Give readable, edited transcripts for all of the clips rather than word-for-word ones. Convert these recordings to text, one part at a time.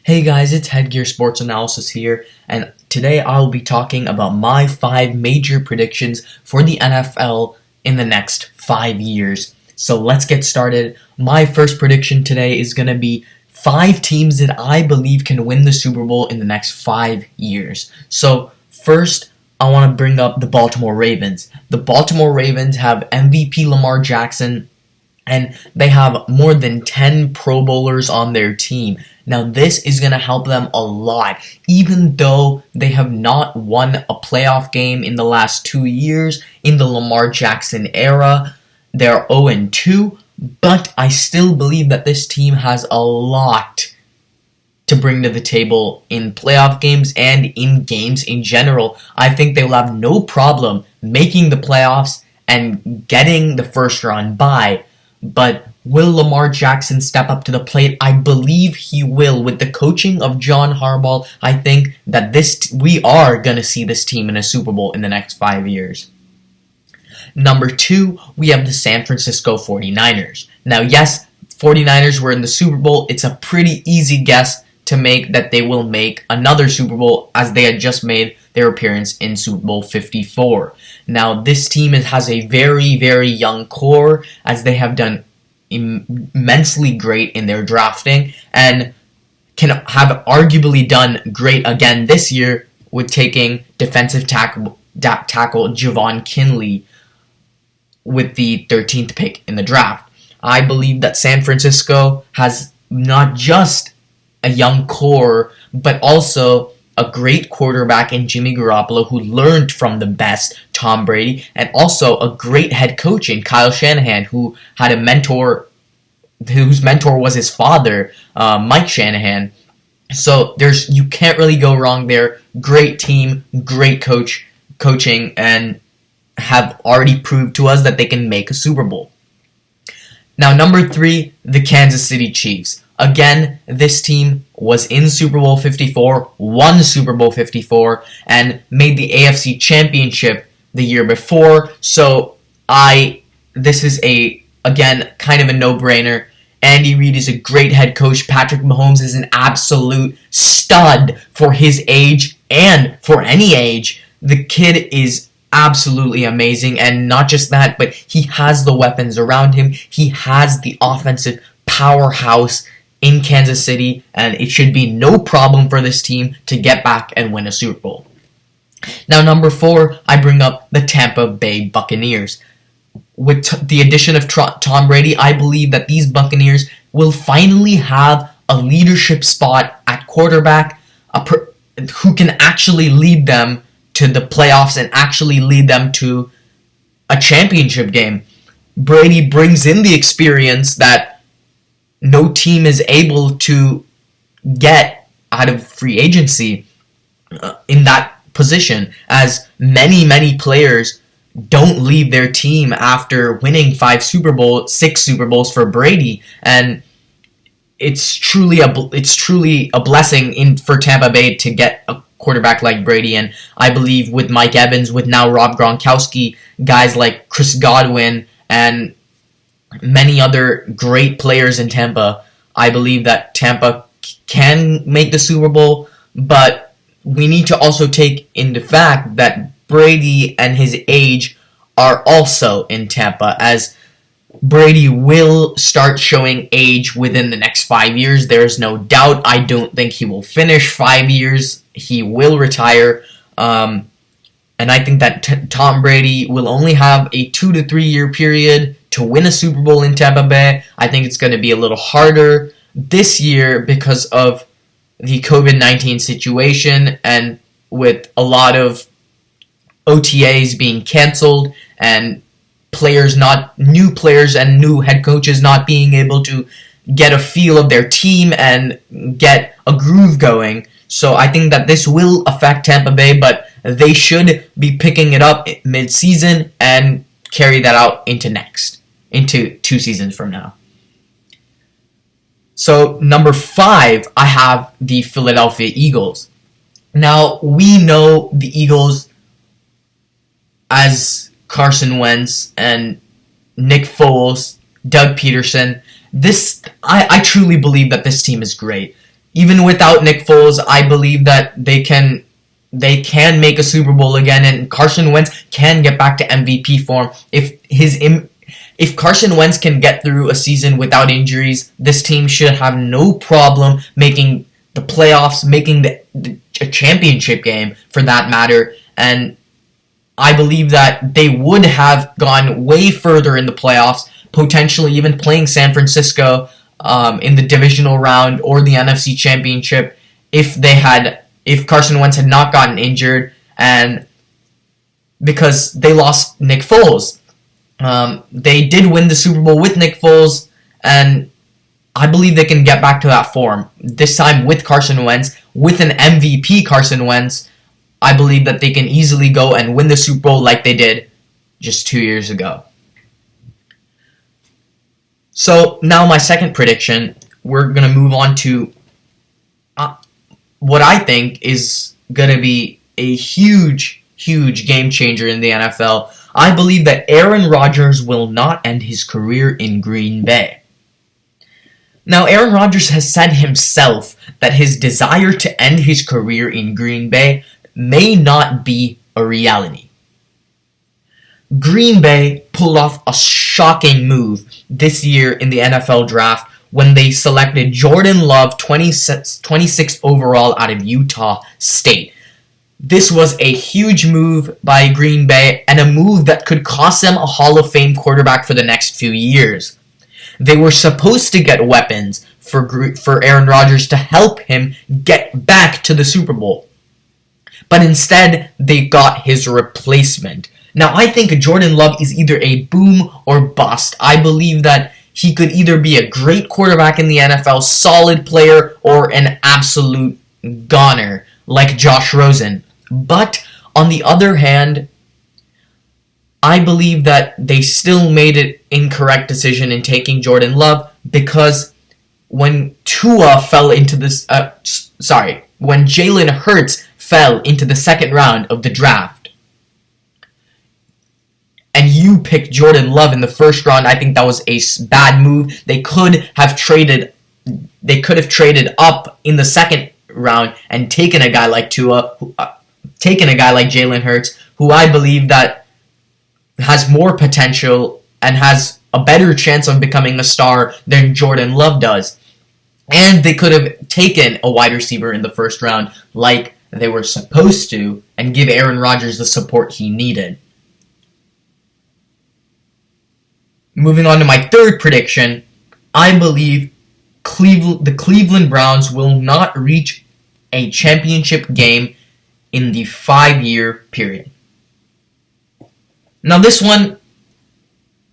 Hey guys, it's Headgear Sports Analysis here, and today I'll be talking about my 5 major predictions for the NFL in the next 5 years. So let's get started. My first prediction today is going to be 5 teams that I believe can win the Super Bowl in the next 5 years. So first, I want to bring up the Baltimore Ravens. The Baltimore Ravens have MVP Lamar Jackson, and they have more than 10 Pro Bowlers on their team. Now, this is going to help them a lot. Even though they have not won a playoff game in the last 2 years in the Lamar Jackson era, they're 0-2, but I still believe that this team has a lot to bring to the table in playoff games and in games in general. I think they will have no problem making the playoffs and getting the first round bye. But will Lamar Jackson step up to the plate? I believe he will. With the coaching of John Harbaugh, I think that we are going to see this team in a Super Bowl in the next 5 years. Number 2, we have the San Francisco 49ers. Now, yes, 49ers were in the Super Bowl. It's a pretty easy guess to make that they will make another Super Bowl, as they had just made their appearance in Super Bowl 54. Now, this team has a very, very young core, as they have done immensely great in their drafting, and can have arguably done great again this year with taking defensive tackle Javon Kinley with the 13th pick in the draft. I believe that San Francisco has not just a young core, but also a great quarterback in Jimmy Garoppolo, who learned from the best, Tom Brady, and also a great head coach in Kyle Shanahan, who had a mentor, whose mentor was his father, Mike Shanahan. So you can't really go wrong there. Great team, great coaching, and have already proved to us that they can make a Super Bowl. Now, number 3, the Kansas City Chiefs. Again, this team was in Super Bowl 54, won Super Bowl 54, and made the AFC Championship the year before. So this is again, kind of a no-brainer. Andy Reid is a great head coach. Patrick Mahomes is an absolute stud for his age and for any age. The kid is absolutely amazing, and not just that, but he has the weapons around him. He has the offensive powerhouse in Kansas City, and it should be no problem for this team to get back and win a Super Bowl. Now, number 4, I bring up the Tampa Bay Buccaneers. With the addition of Tom Brady, I believe that these Buccaneers will finally have a leadership spot at quarterback, who can actually lead them to the playoffs and actually lead them to a championship game. Brady brings in the experience that no team is able to get out of free agency in that position, as many players don't leave their team after winning 6 Super Bowls for Brady, and it's truly a blessing for Tampa Bay to get a quarterback like Brady. And I believe with Mike Evans, with now Rob Gronkowski, guys like Chris Godwin, and many other great players in Tampa, I believe that Tampa can make the Super Bowl, but we need to also take into fact that Brady and his age are also in Tampa, as Brady will start showing age within the next 5 years. There's no doubt. I don't think he will finish 5 years. He will retire. And I think that Tom Brady will only have a 2 to 3 year period to win a Super Bowl in Tampa Bay. I think it's going to be a little harder this year because of the COVID-19 situation, and with a lot of OTAs being canceled and new players and new head coaches not being able to get a feel of their team and get a groove going. So I think that this will affect Tampa Bay, but they should be picking it up mid-season and carry that out into 2 seasons from now. So number 5, I have the Philadelphia Eagles. Now, we know the Eagles as Carson Wentz and Nick Foles, Doug Peterson. I truly believe that this team is great. Even without Nick Foles, I believe that they can make a Super Bowl again, and Carson Wentz can get back to MVP form. If Carson Wentz can get through a season without injuries, this team should have no problem making the playoffs, making a championship game for that matter, and I believe that they would have gone way further in the playoffs, potentially even playing San Francisco in the divisional round or the NFC Championship if Carson Wentz had not gotten injured, and because they lost Nick Foles. They did win the Super Bowl with Nick Foles, and I believe they can get back to that form. This time with Carson Wentz, with an MVP Carson Wentz, I believe that they can easily go and win the Super Bowl like they did just 2 years ago. So now my second prediction, we're going to move on to what I think is going to be a huge game changer in the NFL. I believe that Aaron Rodgers will not end his career in Green Bay. Now, Aaron Rodgers has said himself that his desire to end his career in Green Bay may not be a reality. Green Bay pulled off a shocking move this year in the NFL draft when they selected Jordan Love 26th overall out of Utah State. This was a huge move by Green Bay and a move that could cost them a Hall of Fame quarterback for the next few years. They were supposed to get weapons for Aaron Rodgers to help him get back to the Super Bowl. But instead, they got his replacement. Now, I think Jordan Love is either a boom or bust. I believe that he could either be a great quarterback in the NFL, solid player, or an absolute goner like Josh Rosen. But, on the other hand, I believe that they still made an incorrect decision in taking Jordan Love because when when Jalen Hurts fell into the second round of the draft, and you picked Jordan Love in the first round, I think that was a bad move. They could have traded up in the second round and taken a guy like taken a guy like Jalen Hurts, who I believe that has more potential and has a better chance of becoming a star than Jordan Love does. And they could have taken a wide receiver in the first round like they were supposed to and give Aaron Rodgers the support he needed. Moving on to my third prediction, I believe the Cleveland Browns will not reach a championship game in the 5-year period. Now this one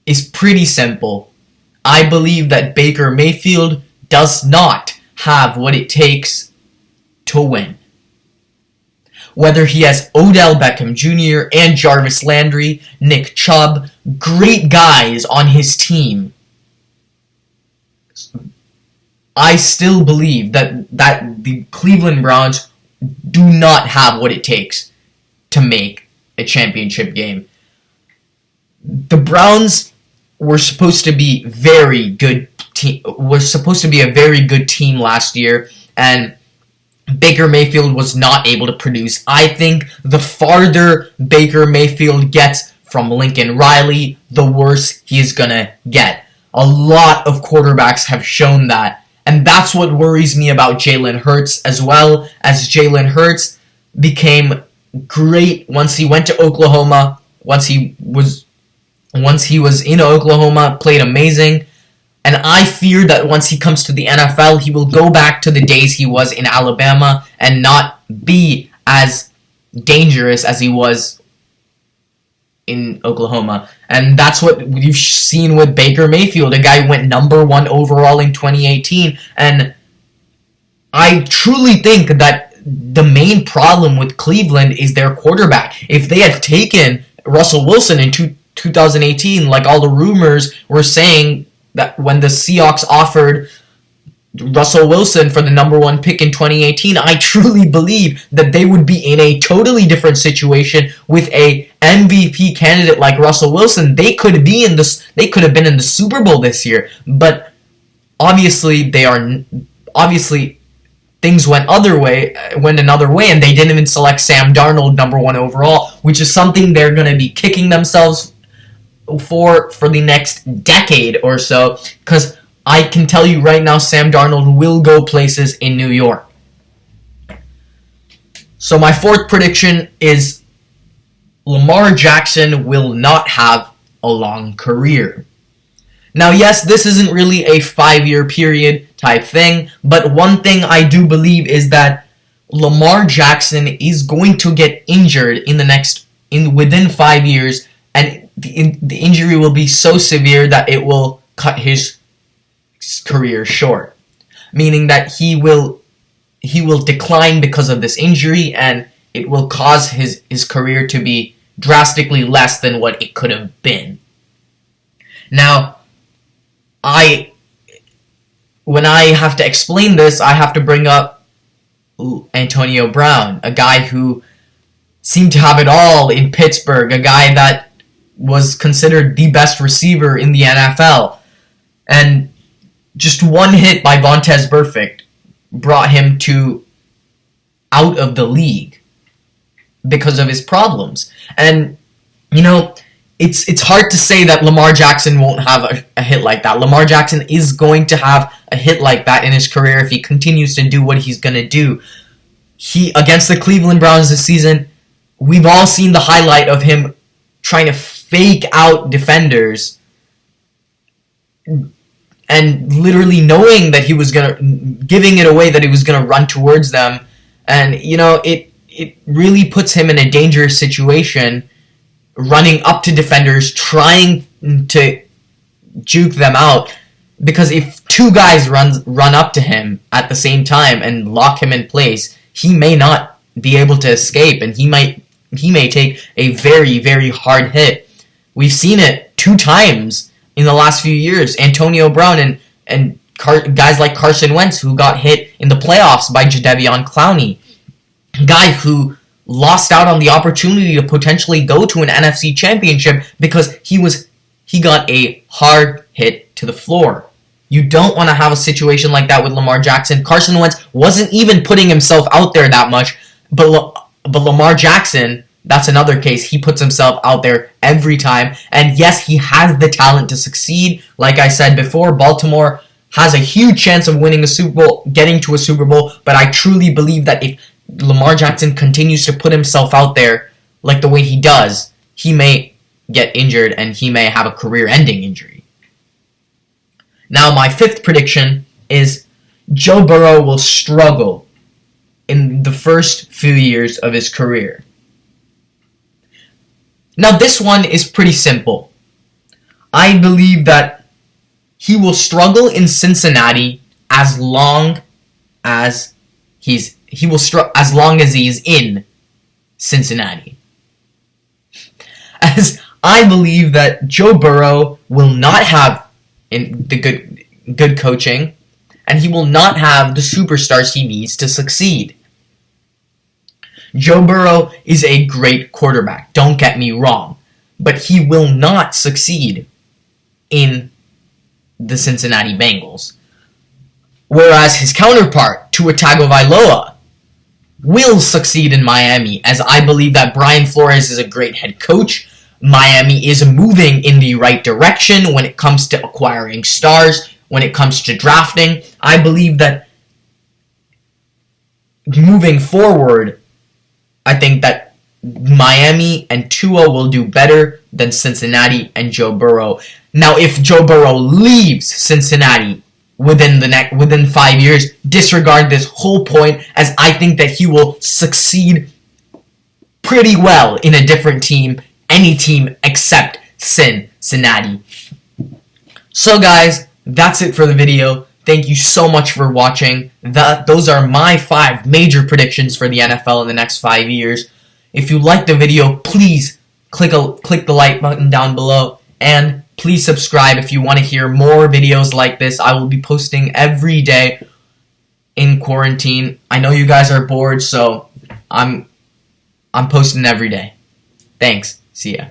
is pretty simple. I believe that Baker Mayfield does not have what it takes to win. Whether he has Odell Beckham Jr. and Jarvis Landry, Nick Chubb, great guys on his team, I still believe that the Cleveland Browns do not have what it takes to make a championship game. The Browns were supposed to be a very good team last year, and Baker Mayfield was not able to produce. I think the farther Baker Mayfield gets from Lincoln Riley, the worse he is going to get. A lot of quarterbacks have shown that. And that's what worries me about Jalen Hurts, as well as Jalen Hurts became great once he went to Oklahoma, once he was in Oklahoma, played amazing. And I fear that once he comes to the NFL, he will go back to the days he was in Alabama and not be as dangerous as he was in Oklahoma. And that's what you've seen with Baker Mayfield, a guy who went number 1 overall in 2018. And I truly think that the main problem with Cleveland is their quarterback. If they had taken Russell Wilson in 2018, like all the rumors were saying, that when the Seahawks offered Russell Wilson for the number 1 pick in 2018, I truly believe that they would be in a totally different situation with a MVP candidate like Russell Wilson. They could have been in the Super Bowl this year, but obviously things went another way, and they didn't even select Sam Darnold #1 overall, which is something they're going to be kicking themselves for the next decade or so, because I can tell you right now, Sam Darnold will go places in New York. So my fourth prediction is Lamar Jackson will not have a long career. Now, yes, this isn't really a 5-year period type thing, but one thing I do believe is that Lamar Jackson is going to get injured within 5 years, and the injury will be so severe that it will cut his career short, meaning that he will decline because of this injury, and it will cause his career to be drastically less than what it could have been. Now, when I have to explain this, I have to bring up Antonio Brown, a guy who seemed to have it all in Pittsburgh, a guy that was considered the best receiver in the NFL, and just one hit by Vontaze Burfict brought him out of the league because of his problems. And, it's hard to say that Lamar Jackson won't have a hit like that. Lamar Jackson is going to have a hit like that in his career if he continues to do what he's going to do. Against the Cleveland Browns this season, we've all seen the highlight of him trying to fake out defenders and literally knowing that giving it away that he was gonna run towards them, and it really puts him in a dangerous situation, running up to defenders, trying to juke them out, because if two guys run up to him at the same time and lock him in place, he may not be able to escape, and he may take a very, very hard hit. We've seen it 2 times in the last few years. Antonio Brown and guys like Carson Wentz, who got hit in the playoffs by Jadeveon Clowney, a guy who lost out on the opportunity to potentially go to an NFC championship because he got a hard hit to the floor. You don't want to have a situation like that with Lamar Jackson. Carson Wentz wasn't even putting himself out there that much, but Lamar Jackson, that's another case. He puts himself out there every time. And yes, he has the talent to succeed. Like I said before, Baltimore has a huge chance of winning a Super Bowl, getting to a Super Bowl. But I truly believe that if Lamar Jackson continues to put himself out there like the way he does, he may get injured and he may have a career-ending injury. Now, my 5th prediction is Joe Burrow will struggle in the first few years of his career. Now, this one is pretty simple. I believe that he will struggle in Cincinnati as long as he's in Cincinnati. As I believe that Joe Burrow will not have the good coaching, and he will not have the superstars he needs to succeed. Joe Burrow is a great quarterback, don't get me wrong, but he will not succeed in the Cincinnati Bengals. Whereas his counterpart, Tua Tagovailoa, will succeed in Miami, as I believe that Brian Flores is a great head coach. Miami is moving in the right direction when it comes to acquiring stars, when it comes to drafting. I believe that moving forward, I think that Miami and Tua will do better than Cincinnati and Joe Burrow. Now, if Joe Burrow leaves Cincinnati within 5 years, disregard this whole point, as I think that he will succeed pretty well in a different team, any team except Cincinnati. So guys, that's it for the video. Thank you so much for watching. Those are my 5 major predictions for the NFL in the next 5 years. If you liked the video, please click the like button down below, and please subscribe if you want to hear more videos like this. I will be posting every day in quarantine. I know you guys are bored, so I'm posting every day. Thanks. See ya.